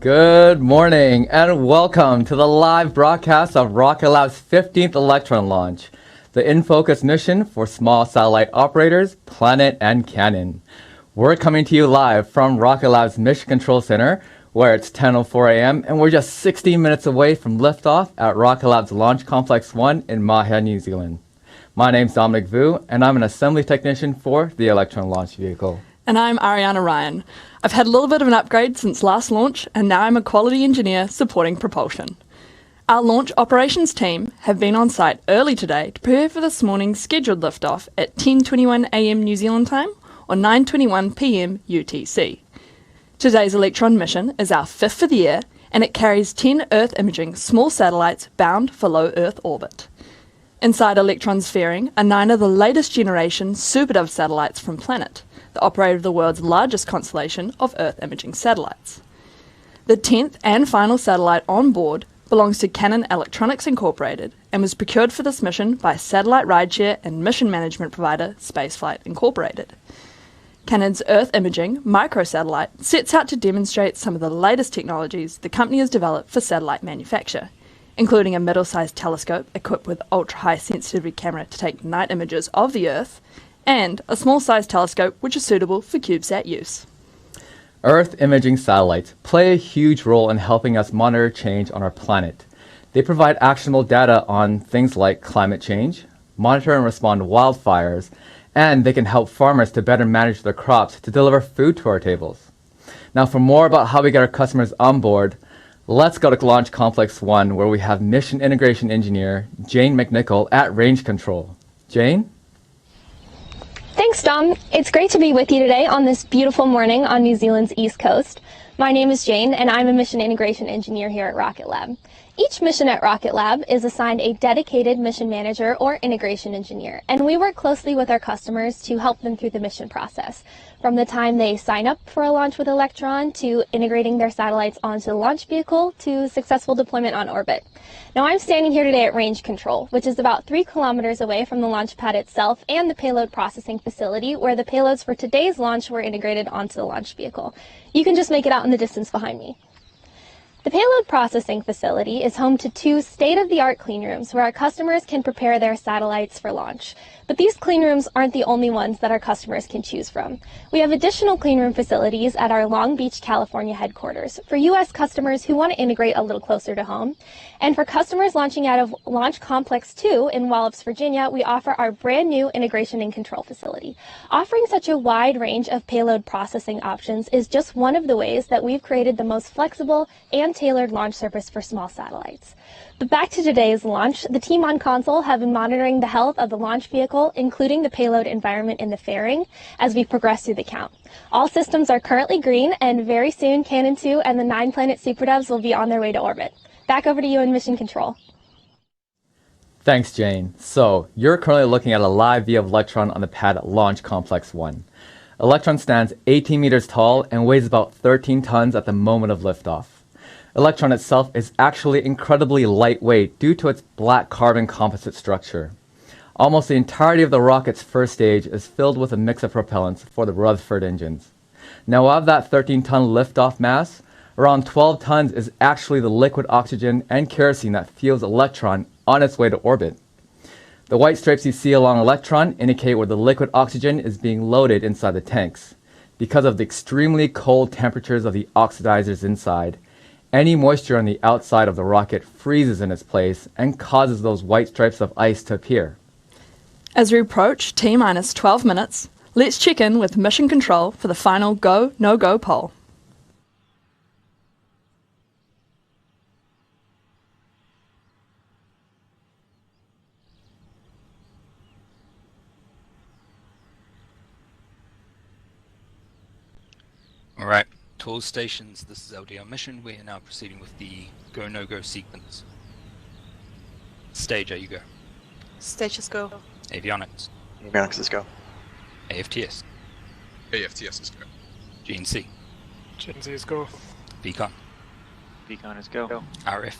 Good morning and welcome to the live broadcast of Rocket Lab's 15th Electron launch, the in-focus mission for small satellite operators, Planet and Cannon. We're coming to you live from Rocket Lab's Mission Control Center, where it's 10:04 a.m. and we're just 16 minutes away from liftoff at Rocket Lab's Launch Complex 1 in Mahia, New Zealand. My name's Dominic Vu, and I'm an assembly technician for the Electron launch vehicle. And I'm Ariana Ryan. I've had a little bit of an upgrade since last launch, and now I'm a quality engineer supporting propulsion. Our launch operations team have been on site early today to prepare for this morning's scheduled liftoff at 10:21 a.m. New Zealand time or 9:21 p.m. UTC. Today's Electron mission is our fifth for the year, and it carries 10 Earth imaging small satellites bound for low Earth orbit. Inside Electron's fairing are 9 of the latest generation SuperDove satellites from Planet, the operator of the world's largest constellation of Earth imaging satellites. The 10th and final satellite on board belongs to Cannon Electronics Incorporated and was procured for this mission by satellite rideshare and mission management provider Spaceflight Incorporated. Cannon's Earth imaging microsatellite sets out to demonstrate some of the latest technologies the company has developed for satellite manufacture, including a middle-sized telescope equipped with ultra-high sensitivity camera to take night images of the Earth, and a small-sized telescope which is suitable for CubeSat use. Earth imaging satellites play a huge role in helping us monitor change on our planet. They provide actionable data on things like climate change, monitor and respond to wildfires, and they can help farmers to better manage their crops to deliver food to our tables. Now, for more about how we get our customers on board, let's go to Launch Complex 1, where we have Mission Integration Engineer Jane McNichol at Range Control. Jane? Thanks, Dom. It's great to be with you today on this beautiful morning on New Zealand's East Coast. My name is Jane, and I'm a Mission Integration Engineer here at Rocket Lab. Each mission at Rocket Lab is assigned a dedicated mission manager or integration engineer, and we work closely with our customers to help them through the mission process, from the time they sign up for a launch with Electron to integrating their satellites onto the launch vehicle to successful deployment on orbit. Now, I'm standing here today at Range Control, which is about 3 kilometers away from the launch pad itself and the payload processing facility, where the payloads for today's launch were integrated onto the launch vehicle. You can just make it out in the distance behind me. The payload processing facility is home to 2 state-of-the-art clean rooms where our customers can prepare their satellites for launch. But these clean rooms aren't the only ones that our customers can choose from. We have additional clean room facilities at our Long Beach, California headquarters for U.S. customers who want to integrate a little closer to home. And for customers launching out of Launch Complex 2 in Wallops, Virginia, we offer our brand new integration and control facility. Offering such a wide range of payload processing options is just one of the ways that we've created the most flexible and tailored launch service for small satellites. But back to today's launch, the team on console have been monitoring the health of the launch vehicle, including the payload environment in the fairing, as we progress through the count. All systems are currently green, and very soon Cannon 2 and the 9 Planet SuperDoves will be on their way to orbit. Back over to you in Mission Control. Thanks, Jane. So, you're currently looking at a live view of Electron on the pad at Launch Complex 1. Electron stands 18 meters tall and weighs about 13 tons at the moment of liftoff. Electron itself is actually incredibly lightweight due to its black carbon composite structure. Almost the entirety of the rocket's first stage is filled with a mix of propellants for the Rutherford engines. Now, of that 13-ton liftoff mass, around 12 tons is actually the liquid oxygen and kerosene that fuels Electron on its way to orbit. The white stripes you see along Electron indicate where the liquid oxygen is being loaded inside the tanks. Because of the extremely cold temperatures of the oxidizers inside, any moisture on the outside of the rocket freezes in its place and causes those white stripes of ice to appear. As we approach T-minus 12 minutes, let's check in with Mission Control for the final go, no-go poll. All right, to all stations, this is LDR mission. We are now proceeding with the go, no-go sequence. Stage, you go. Stages go. Avionics. Avionics is go. AFTS. AFTS is go. GNC. GNC is go. Beacon. Beacon is go. RF.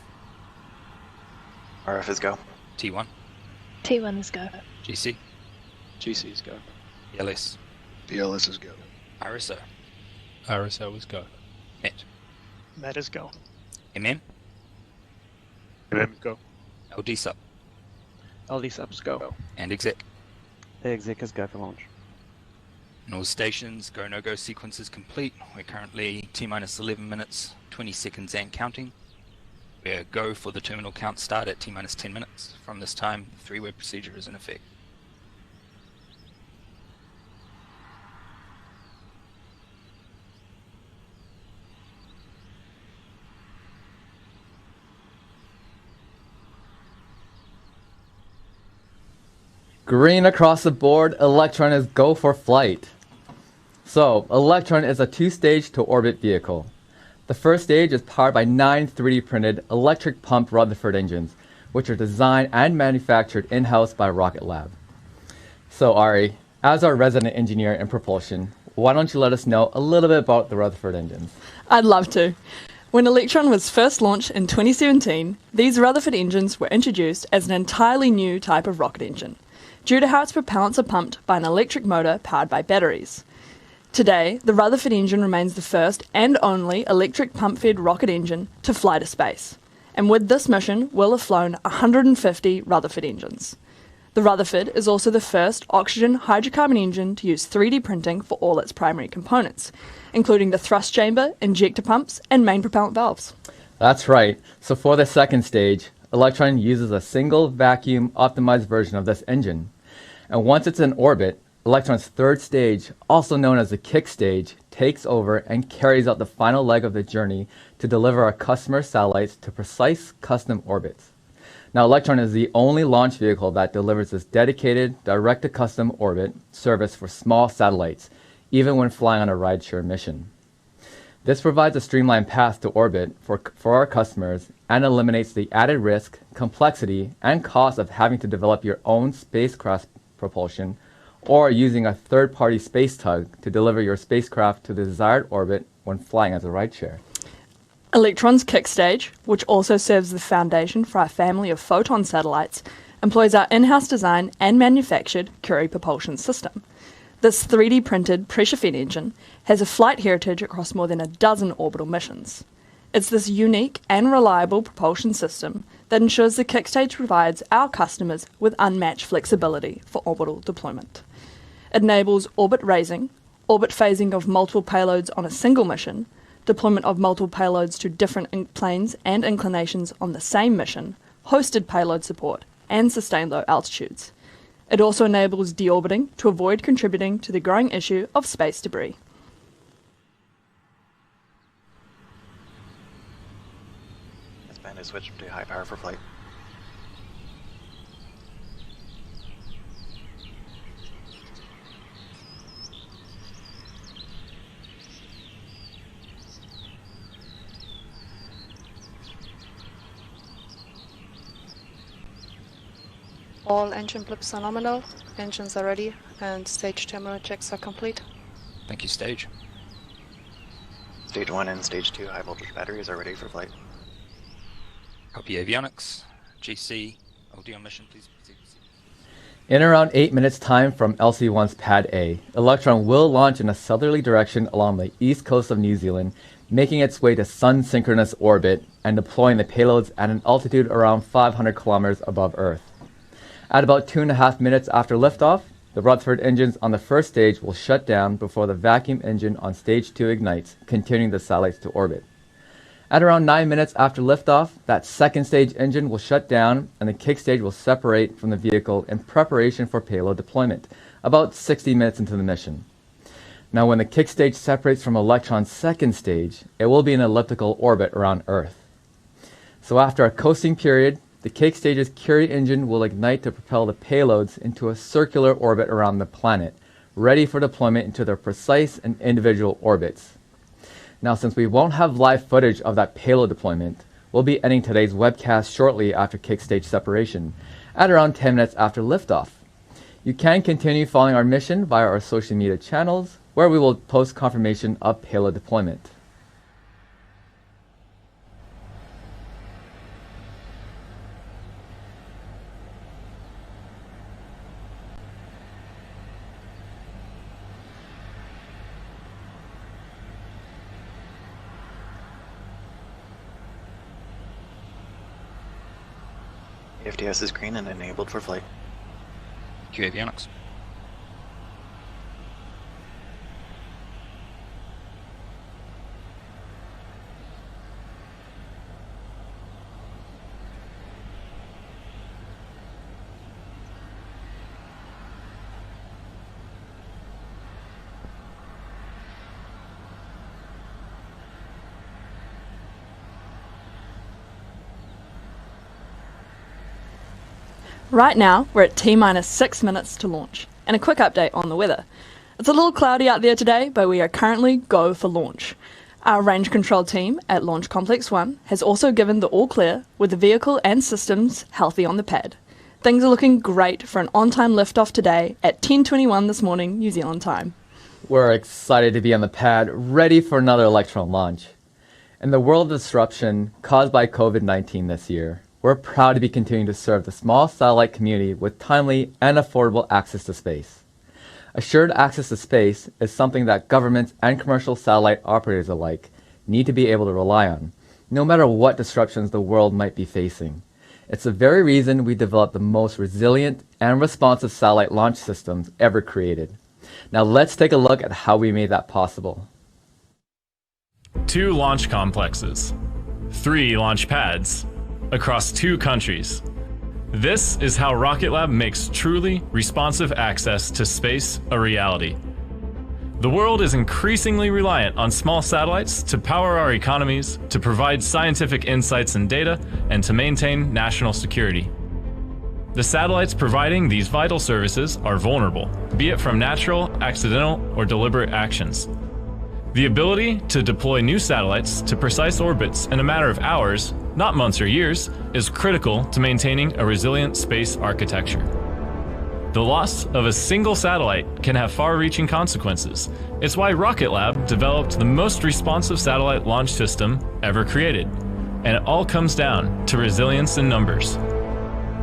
RF is go. T1. T1 is go. GC. GC is go. ELS. DLS is go. RSO. RSO is go. Net. Med is go. MM, Go. LD sub, LD subs go. and exec. Exec is go for launch. And all stations, go no go sequence is complete. We're currently T-minus 11 minutes, 20 seconds and counting. We're go for the terminal count start at T-minus 10 minutes. From this time, the three-way procedure is in effect. Green across the board, Electron is go for flight. So, Electron is a two-stage to orbit vehicle. The first stage is powered by 9 3D printed electric pump Rutherford engines, which are designed and manufactured in-house by Rocket Lab. So Ari, as our resident engineer in propulsion, why don't you let us know a little bit about the Rutherford engines? I'd love to. When Electron was first launched in 2017, these Rutherford engines were introduced as an entirely new type of rocket engine, due to how its propellants are pumped by an electric motor powered by batteries. Today, the Rutherford engine remains the first and only electric pump-fed rocket engine to fly to space. And with this mission, we'll have flown 150 Rutherford engines. The Rutherford is also the first oxygen hydrocarbon engine to use 3D printing for all its primary components, including the thrust chamber, injector pumps, and main propellant valves. That's right. So for the second stage, Electron uses a single vacuum optimized version of this engine. And once it's in orbit, Electron's third stage, also known as the kick stage, takes over and carries out the final leg of the journey to deliver our customer satellites to precise custom orbits. Now, Electron is the only launch vehicle that delivers this dedicated, direct-to-custom orbit service for small satellites, even when flying on a rideshare mission. This provides a streamlined path to orbit for our customers and eliminates the added risk, complexity, and cost of having to develop your own spacecraft propulsion or using a third-party space tug to deliver your spacecraft to the desired orbit when flying as a rideshare. Electron's kick stage, which also serves the foundation for our family of Photon satellites, employs our in-house design and manufactured Curie propulsion system. This 3D printed pressure-fed engine has a flight heritage across more than a dozen orbital missions. It's this unique and reliable propulsion system that ensures the kick stage provides our customers with unmatched flexibility for orbital deployment. It enables orbit raising, orbit phasing of multiple payloads on a single mission, deployment of multiple payloads to different planes and inclinations on the same mission, hosted payload support, and sustained low altitudes. It also enables deorbiting to avoid contributing to the growing issue of space debris. This band is switched to high power for flight. All engine blips are nominal, engines are ready, and stage terminal checks are complete. Thank you, stage. Stage 1 and Stage 2 high voltage batteries are ready for flight. Copy avionics. GC, LD on mission, please proceed. In around 8 minutes time from LC-1's Pad A, Electron will launch in a southerly direction along the east coast of New Zealand, making its way to sun-synchronous orbit and deploying the payloads at an altitude around 500 kilometers above Earth. At about 2.5 minutes after liftoff, the Rutherford engines on the first stage will shut down before the vacuum engine on stage 2 ignites, continuing the satellites to orbit. At around 9 minutes after liftoff, that second stage engine will shut down and the kick stage will separate from the vehicle in preparation for payload deployment, about 60 minutes into the mission. Now, when the kick stage separates from Electron's second stage, it will be in elliptical orbit around Earth. So after a coasting period, the kick stage's Curie engine will ignite to propel the payloads into a circular orbit around the planet, ready for deployment into their precise and individual orbits. Now, since we won't have live footage of that payload deployment, we'll be ending today's webcast shortly after kick stage separation, at around 10 minutes after liftoff. You can continue following our mission via our social media channels, where we will post confirmation of payload deployment. AFTS is green and enabled for flight. Q avionics. Right now, we're at T-minus 6 minutes to launch. And a quick update on the weather. It's a little cloudy out there today, but we are currently go for launch. Our range control team at Launch Complex 1 has also given the all clear with the vehicle and systems healthy on the pad. Things are looking great for an on-time liftoff today at 10:21 this morning, New Zealand time. We're excited to be on the pad, ready for another Electron launch. In the world of disruption caused by COVID-19 this year, we're proud to be continuing to serve the small satellite community with timely and affordable access to space. Assured access to space is something that governments and commercial satellite operators alike need to be able to rely on, no matter what disruptions the world might be facing. It's the very reason we developed the most resilient and responsive satellite launch systems ever created. Now let's take a look at how we made that possible. 2 launch complexes, 3 launch pads, across 2 countries. This is how Rocket Lab makes truly responsive access to space a reality. The world is increasingly reliant on small satellites to power our economies, to provide scientific insights and data, and to maintain national security. The satellites providing these vital services are vulnerable, be it from natural, accidental, or deliberate actions. The ability to deploy new satellites to precise orbits in a matter of hours, not months or years, is critical to maintaining a resilient space architecture. The loss of a single satellite can have far-reaching consequences. It's why Rocket Lab developed the most responsive satellite launch system ever created. And it all comes down to resilience in numbers.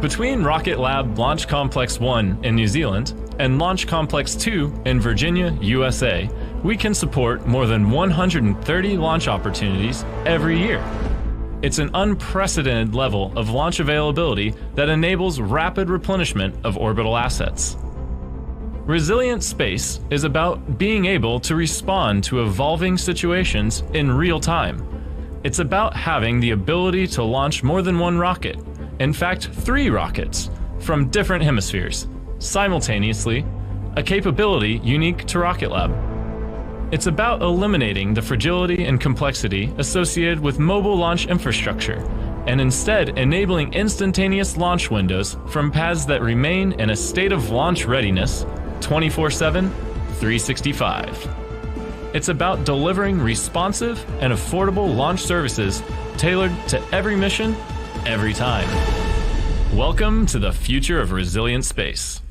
Between Rocket Lab Launch Complex 1 in New Zealand and Launch Complex 2 in Virginia, USA, we can support more than 130 launch opportunities every year. It's an unprecedented level of launch availability that enables rapid replenishment of orbital assets. Resilient space is about being able to respond to evolving situations in real time. It's about having the ability to launch more than one rocket, in fact 3 rockets, from different hemispheres, simultaneously, a capability unique to Rocket Lab. It's about eliminating the fragility and complexity associated with mobile launch infrastructure, and instead enabling instantaneous launch windows from pads that remain in a state of launch readiness 24/7, 365. It's about delivering responsive and affordable launch services tailored to every mission, every time. Welcome to the future of resilient space.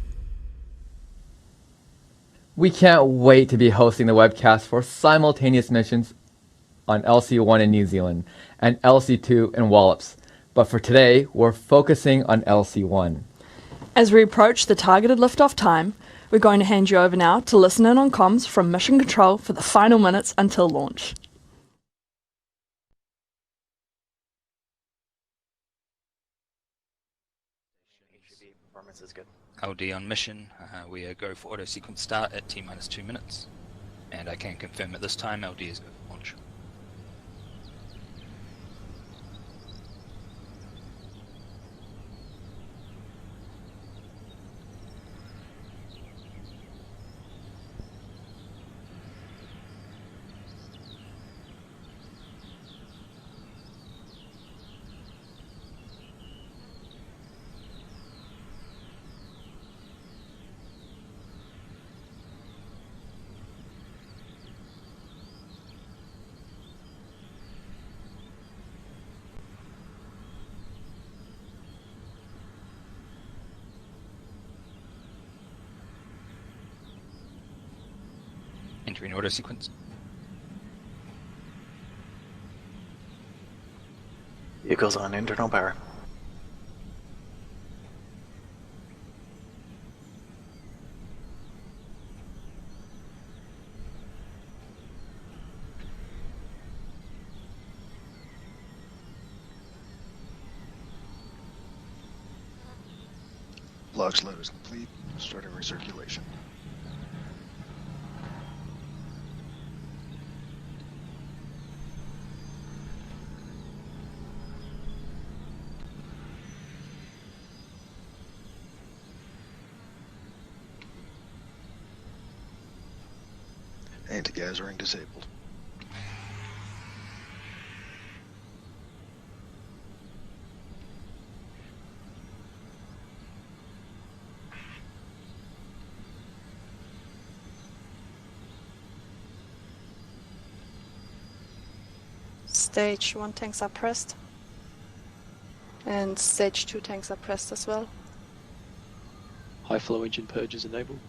We can't wait to be hosting the webcast for simultaneous missions on LC1 in New Zealand and LC2 in Wallops. But for today, we're focusing on LC1. As we approach the targeted liftoff time, we're going to hand you over now to listen in on comms from Mission Control for the final minutes until launch. Performance is good. LD on mission, we are go for auto sequence start at T-minus 2 minutes. And I can confirm at this time LD is go for launch. Entering auto sequence. Vehicles on internal power. Flux load is complete. Starting recirculation. Anti-gas ring disabled. Stage 1 tanks are pressed. And stage 2 tanks are pressed as well. High flow engine purge is enabled.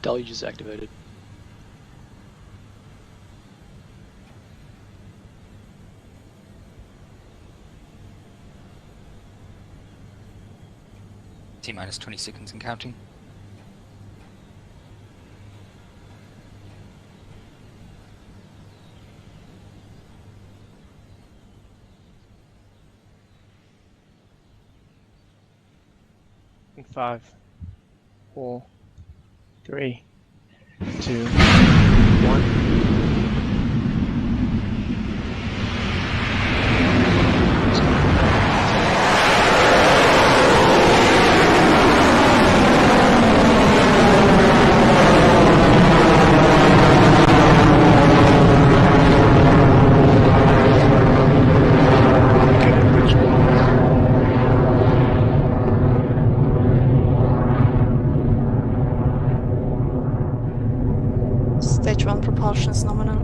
Deluge is activated. T-minus 20 seconds and counting. In 5, 4, 3, 2, 1. Stage 1 propulsion is nominal.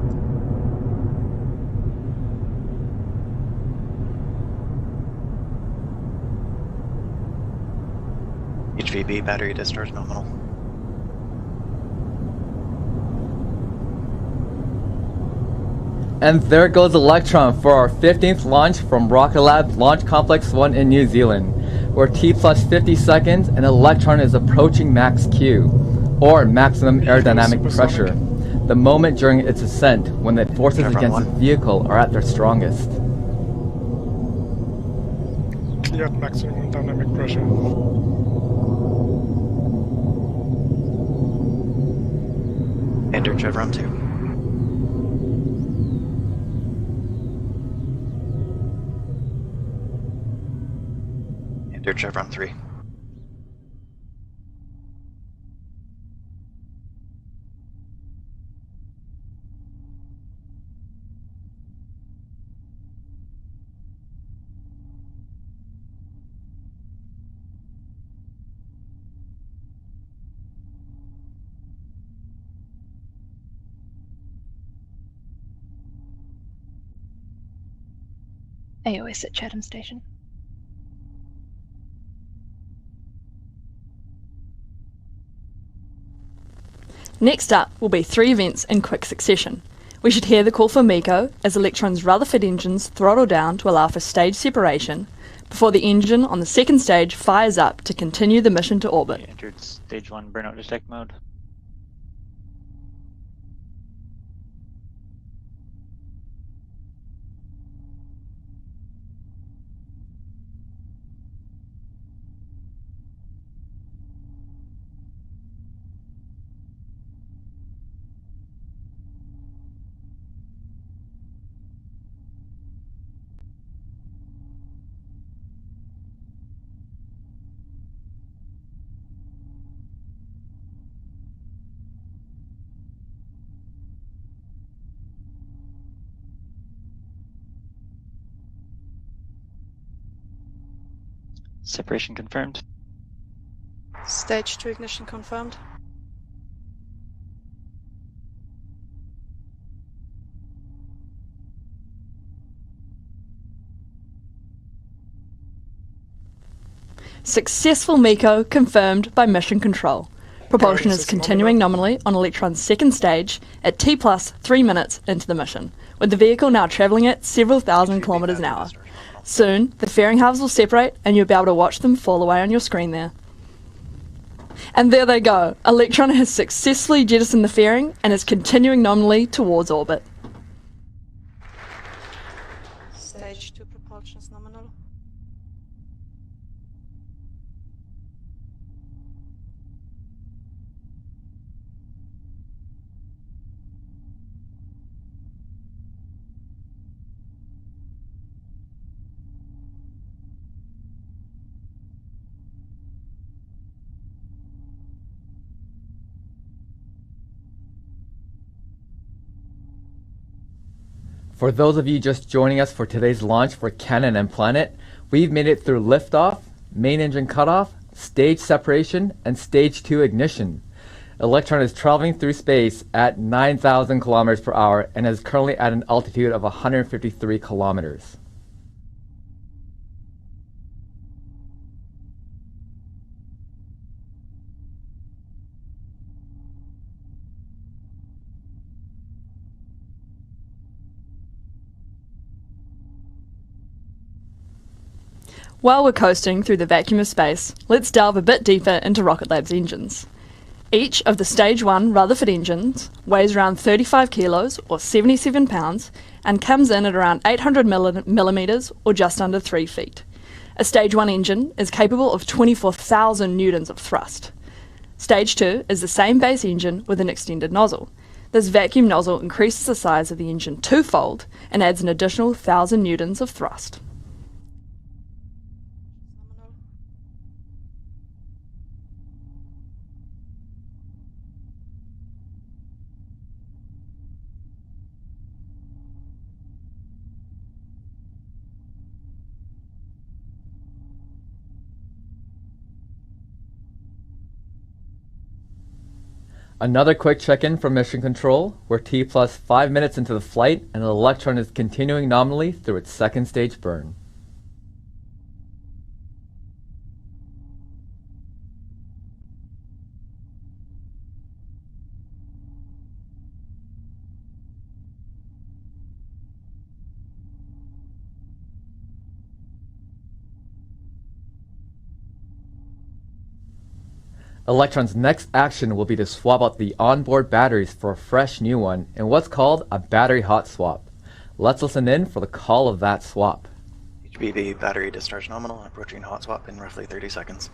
HVB battery discharge nominal. And there goes Electron for our 15th launch from Rocket Lab Launch Complex 1 in New Zealand. We're T plus 50 seconds and Electron is approaching max Q, or maximum aerodynamic pressure, the moment during its ascent when the forces against the vehicle are at their strongest. Cleared maximum dynamic pressure. Enter chevron 2. Enter chevron 3. AOS at Chatham Station. Next up will be 3 events in quick succession. We should hear the call for MECO as Electron's Rutherford engines throttle down to allow for stage separation before the engine on the second stage fires up to continue the mission to orbit. We entered stage 1 burnout detect mode. Separation confirmed. Stage 2 ignition confirmed. Successful MECO confirmed by Mission Control. Propulsion is continuing nominally on Electron's second stage at T plus 3 minutes into the mission, with the vehicle now travelling at several thousand kilometres an hour. Soon, the fairing halves will separate and you'll be able to watch them fall away on your screen there. And there they go. Electron has successfully jettisoned the fairing and is continuing nominally towards orbit. Stage 2 propulsion is nominal. For those of you just joining us for today's launch for Cannon and Planet, we've made it through liftoff, main engine cutoff, stage separation, and stage 2 ignition. Electron is traveling through space at 9,000 kilometers per hour and is currently at an altitude of 153 kilometers. While we're coasting through the vacuum of space, let's delve a bit deeper into Rocket Lab's engines. Each of the Stage 1 Rutherford engines weighs around 35 kilos or 77 pounds and comes in at around 800 millimeters or just under 3 feet. A Stage 1 engine is capable of 24,000 newtons of thrust. Stage 2 is the same base engine with an extended nozzle. This vacuum nozzle increases the size of the engine twofold and adds an additional 1,000 newtons of thrust. Another quick check-in from Mission Control. We're T plus 5 minutes into the flight, and the Electron is continuing nominally through its second stage burn. Electron's next action will be to swap out the onboard batteries for a fresh new one in what's called a battery hot swap. Let's listen in for the call of that swap. HBB battery discharge nominal, approaching hot swap in roughly 30 seconds.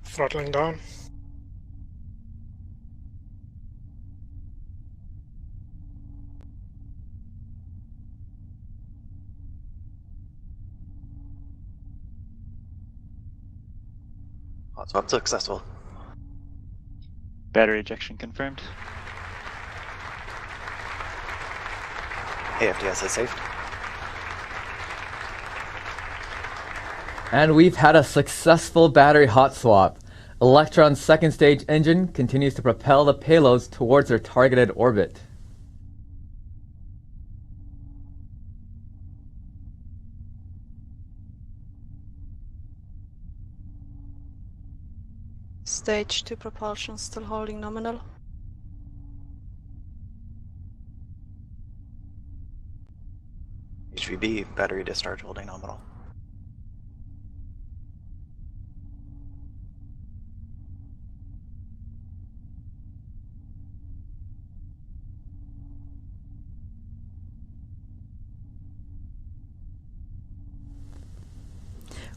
Throttling down. Hot swap successful. Battery ejection confirmed. AFTS is safe. And we've had a successful battery hot swap. Electron's second stage engine continues to propel the payloads towards their targeted orbit. Stage 2 propulsion still holding nominal. HVB battery discharge holding nominal.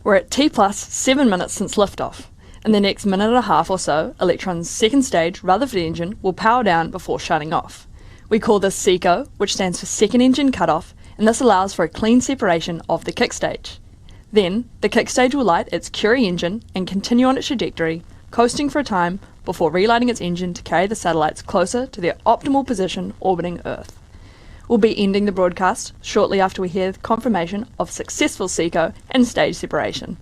We're at T plus 7 minutes since liftoff. In the next minute and a half or so, Electron's second stage Rutherford engine will power down before shutting off. We call this SECO, which stands for second engine cutoff, and this allows for a clean separation of the kick stage. Then, the kick stage will light its Curie engine and continue on its trajectory, coasting for a time before relighting its engine to carry the satellites closer to their optimal position orbiting Earth. We'll be ending the broadcast shortly after we hear confirmation of successful SECO and stage separation.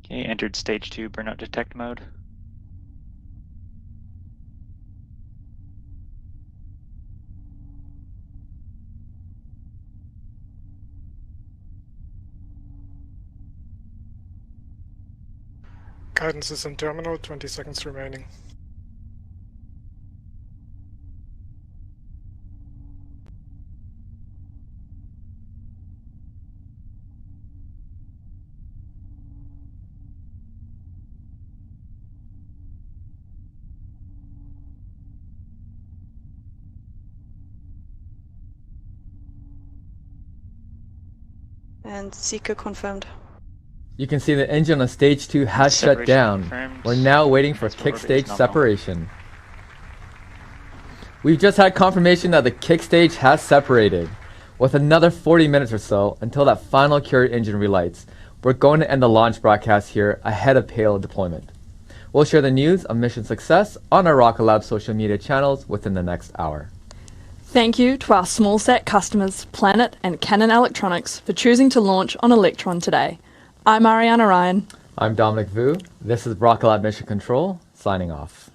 Okay, entered stage 2 burnout detect mode. Guidance is in terminal, 20 seconds remaining. And Seeker confirmed. You can see the engine on stage 2 has shut Separation down. confirmed. We're now waiting for Transport kick orbit is stage nominal. separation. We've just had confirmation that the kick stage has separated. With another 40 minutes or so until that final carrier engine relights, we're going to end the launch broadcast here ahead of payload deployment. We'll share the news of mission success on our Rocket Lab social media channels within the next hour. Thank you to our small sat customers, Planet and Canon Electronics, for choosing to launch on Electron today. I'm Ariana Ryan. I'm Dominic Vu. This is Rocket Lab Mission Control, signing off.